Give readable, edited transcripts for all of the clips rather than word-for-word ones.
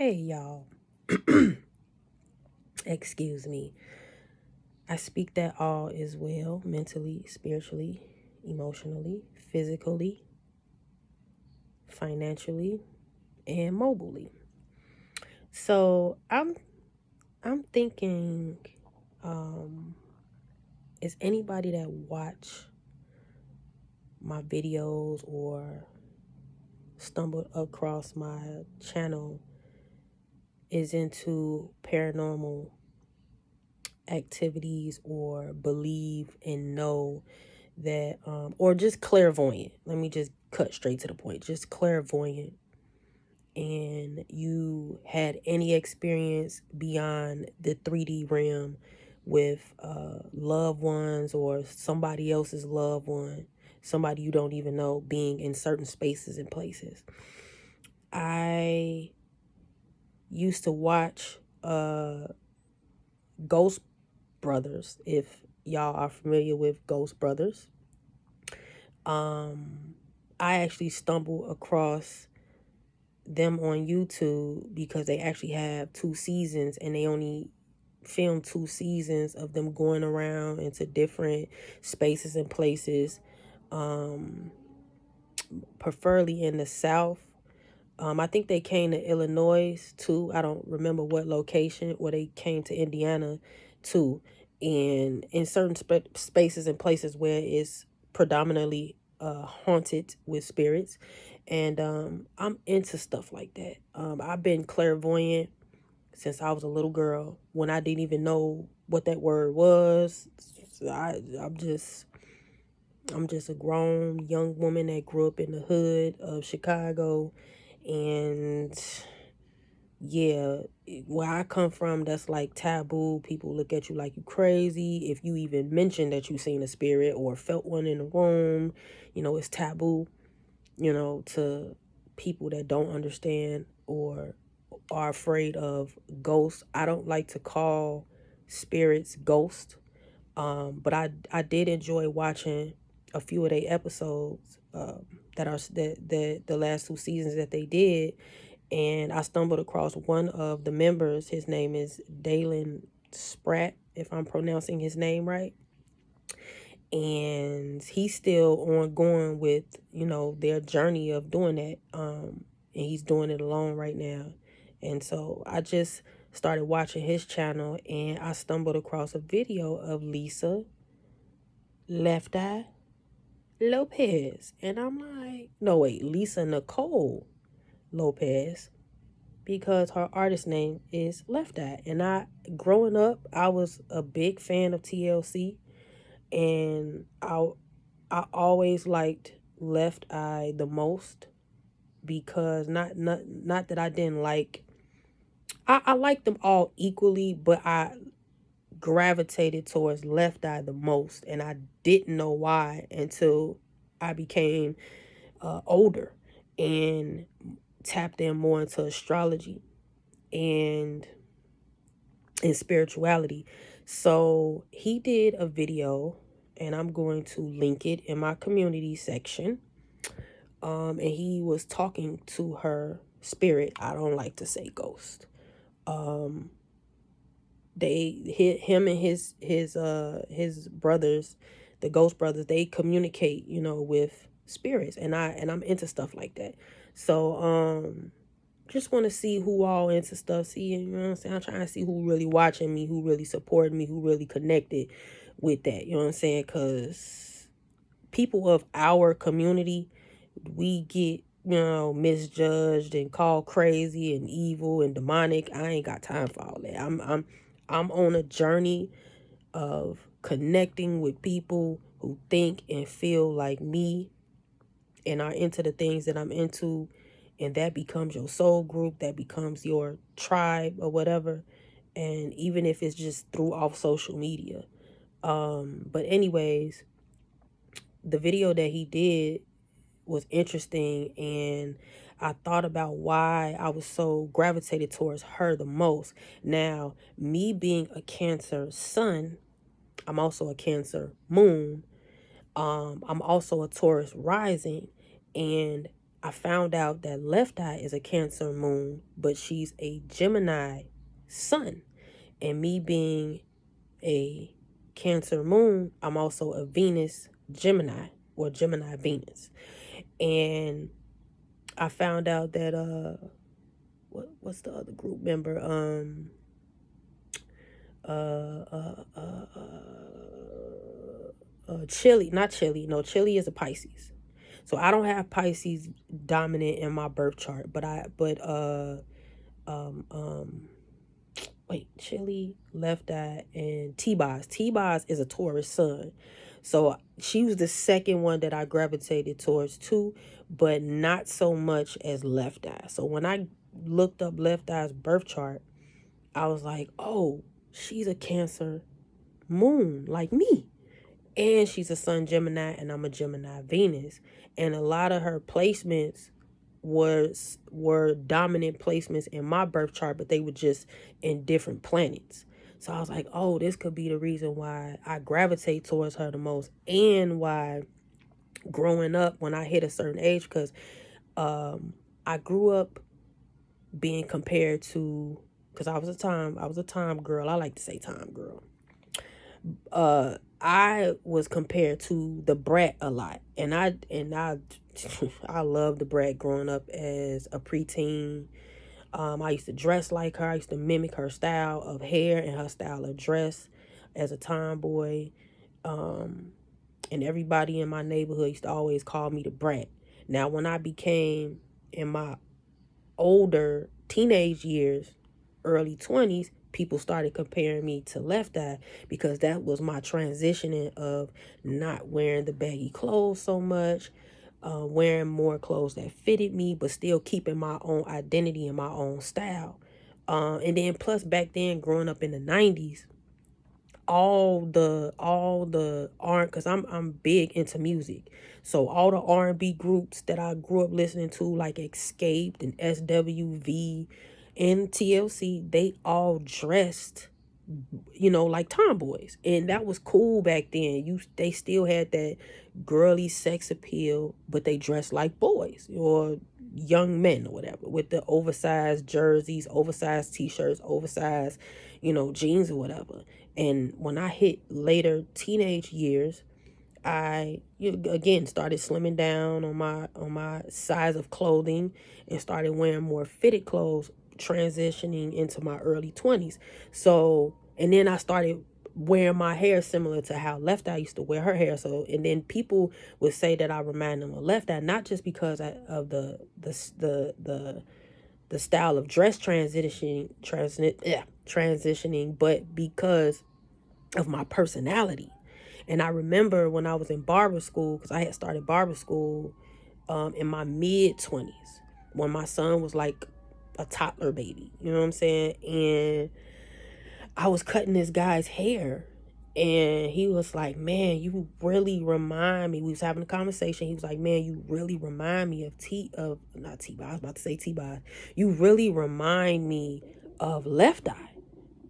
Hey y'all, excuse me. I speak that all is well mentally, spiritually, emotionally, physically, financially, and mobily. So I'm thinking, um, is anybody that watch my videos or stumbled across my channel is into paranormal activities or believe and know that or just clairvoyant, let me just cut straight to the point, just clairvoyant, and you had any experience beyond the 3D realm with loved ones or somebody else's loved one, somebody you don't even know, being in certain spaces and places. I used to watch Ghost Brothers, if y'all are familiar with Ghost Brothers. I actually stumbled across them on YouTube because they actually have 2 seasons and they only filmed 2 seasons of them going around into different spaces and places, preferably in the South. I think they came to Illinois too. I don't remember what location, or they came to Indiana too. And in certain spaces and places where it's predominantly haunted with spirits. And I'm into stuff like that. I've been clairvoyant since I was a little girl when I didn't even know what that word was. I'm just a grown young woman that grew up in the hood of Chicago. And yeah, where I come from, that's like taboo. People look at you like you crazy. If you even mention that you seen a spirit or felt one in the room, it's taboo, to people that don't understand or are afraid of ghosts. I don't like to call spirits ghosts. But I did enjoy watching a few of their episodes, that are the last 2 seasons that they did, and I stumbled across one of the members. His name is Dalen Spratt, if I'm pronouncing his name right, and he's still ongoing with their journey of doing that, and he's doing it alone right now. And so I just started watching his channel, and I stumbled across a video of Lisa Left Eye Lopez. And I'm like, no, wait, Lisa Nicole Lopez, because her artist name is Left Eye. And growing up, I was a big fan of TLC, and I always liked Left Eye the most, because not that I didn't like, I liked them all equally, but I gravitated towards Left Eye the most, and I didn't know why until I became older and tapped in more into astrology and spirituality. So he did a video, and I'm going to link it in my community section. And he was talking to her spirit. I don't like to say ghost. They hit him and his brothers, the Ghost Brothers. They communicate, with spirits, and I'm into stuff like that. So just want to see who all into stuff. See, you know what I'm saying? I'm trying to see who really watching me, who really supporting me, who really connected with that. You know what I'm saying? Because people of our community, we get misjudged and called crazy and evil and demonic. I ain't got time for all that. I'm on a journey of connecting with people who think and feel like me and are into the things that I'm into, and that becomes your soul group, that becomes your tribe or whatever. And even if it's just through off social media. But anyways, the video that he did was interesting, and I thought about why I was so gravitated towards her the most. Now, me being a Cancer sun, I'm also a Cancer moon. I'm also a Taurus rising, and I found out that Left Eye is a Cancer moon, but she's a Gemini sun. And me being a Cancer moon, I'm also a Venus Gemini, or Gemini Venus. And I found out that what's the other group member? Chili, not Chili. No, Chili is a Pisces. So I don't have Pisces dominant in my birth chart, um um wait, Chili, Left Eye, and T-Boz. T-Boz is a Taurus sun. So she was the second one that I gravitated towards too, but not so much as Left Eye. So when I looked up Left Eye's birth chart, I was like, oh, she's a Cancer moon like me. And she's a Sun Gemini, and I'm a Gemini Venus. And a lot of her placements were dominant placements in my birth chart, but they were just in different planets. So I was like, oh, this could be the reason why I gravitate towards her the most, and why growing up when I hit a certain age, because I grew up being compared to, because I was a time girl. I like to say time girl. I was compared to the brat a lot, and I I loved the brat growing up as a preteen. I used to dress like her. I used to mimic her style of hair and her style of dress as a tomboy. And everybody in my neighborhood used to always call me the brat. Now, when I became in my older teenage years, early 20s, people started comparing me to Left Eye, because that was my transitioning of not wearing the baggy clothes so much, wearing more clothes that fitted me, but still keeping my own identity and my own style. And then plus back then, growing up in the 90s, all the R, because I'm big into music, so all the R&B groups that I grew up listening to, like Escaped and SWV and TLC, they all dressed, like tomboys, and that was cool back then. They still had that girly sex appeal, but they dressed like boys or young men or whatever, with the oversized jerseys, oversized t-shirts, oversized, jeans or whatever. And when I hit later teenage years, I again started slimming down on my size of clothing, and started wearing more fitted clothes, transitioning into my early 20s. So, and then I started wearing my hair similar to how Left Eye used to wear her hair. So, and then people would say that I remind them of Left Eye, not just because of the style of dress transitioning, but because of my personality. And I remember when I was in barber school, because I had started barber school in my mid-20s, when my son was like a toddler baby, you know what I'm saying? And I was cutting this guy's hair, and he was like, man, you really remind me. We was having a conversation. He was like, man, you really remind me not T-Boz, I was about to say T-Boz. You really remind me of Left Eye.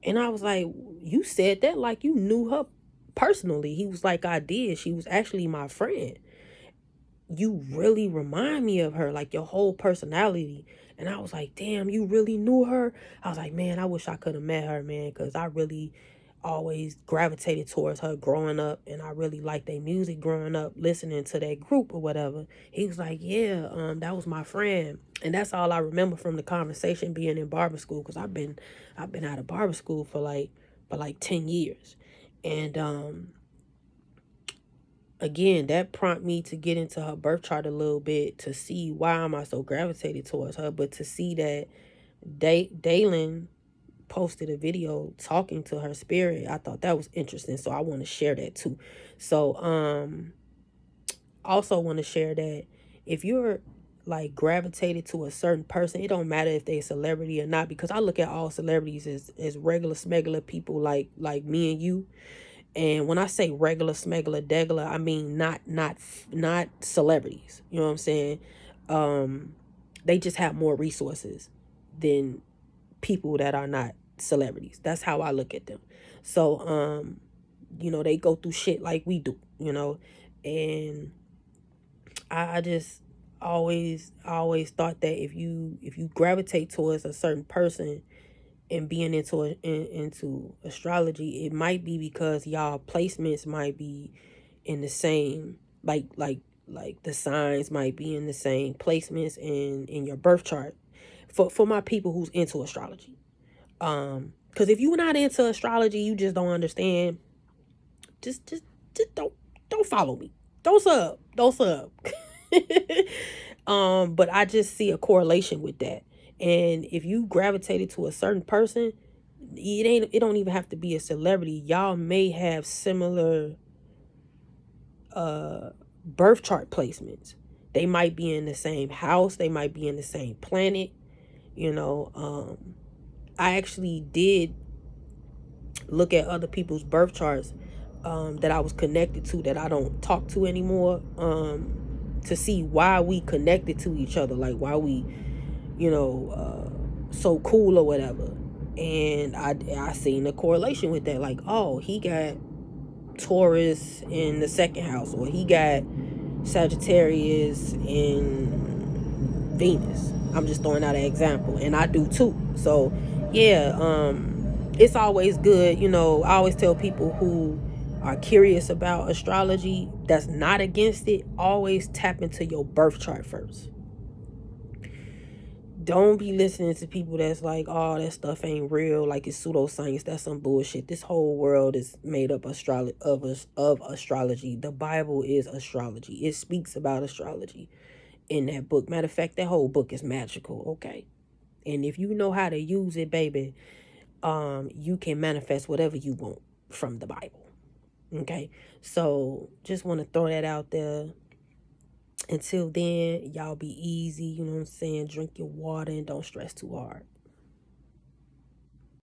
And I was like, you said that like you knew her personally. He was like, I did. She was actually my friend. You really remind me of her, like your whole personality. And I was like, damn, you really knew her? I was like, man, I wish I could have met her, man, because I really always gravitated towards her growing up, and I really liked their music growing up, listening to that group or whatever. He was like, yeah, that was my friend. And that's all I remember from the conversation, being in barber school, because I've been out of barber school for like 10 years. And again, that prompted me to get into her birth chart a little bit, to see why am I so gravitated towards her. But to see that Daylin posted a video talking to her spirit, I thought that was interesting, so I want to share that too. So also want to share that if you're like gravitated to a certain person, it don't matter if they're a celebrity or not, because I look at all celebrities as regular smegular people like me and you. And when I say regular smegular degular, I mean not celebrities, you know what I'm saying? They just have more resources than people that are not celebrities. That's how I look at them. So they go through shit like we do, and I just I always thought that if you gravitate towards a certain person and being into astrology, it might be because y'all placements might be in the same, like the signs might be in the same placements in your birth chart. For my people who's into astrology, because if you're not into astrology, you just don't understand. Just don't follow me. Don't sub. But I just see a correlation with that. And if you gravitated to a certain person, it don't even have to be a celebrity. Y'all may have similar birth chart placements. They might be in the same house, they might be in the same planet, you know. I actually did look at other people's birth charts that I was connected to that I don't talk to anymore, to see why we connected to each other, like why we, so cool or whatever. And I seen a correlation with that, like, oh, he got Taurus in the second house, or he got Sagittarius in Venus. I'm just throwing out an example, and I do too. So yeah, it's always good. I always tell people who are curious about astrology, that's not against it, always tap into your birth chart first. Don't be listening to people that's like, oh, that stuff ain't real, like it's pseudoscience. That's some bullshit. This whole world is made up of astrology. The Bible is astrology. It speaks about astrology in that book. Matter of fact, that whole book is magical, okay? And if you know how to use it, baby, you can manifest whatever you want from the Bible. Okay? So just want to throw that out there. Until then, y'all be easy, you know what I'm saying? Drink your water and don't stress too hard.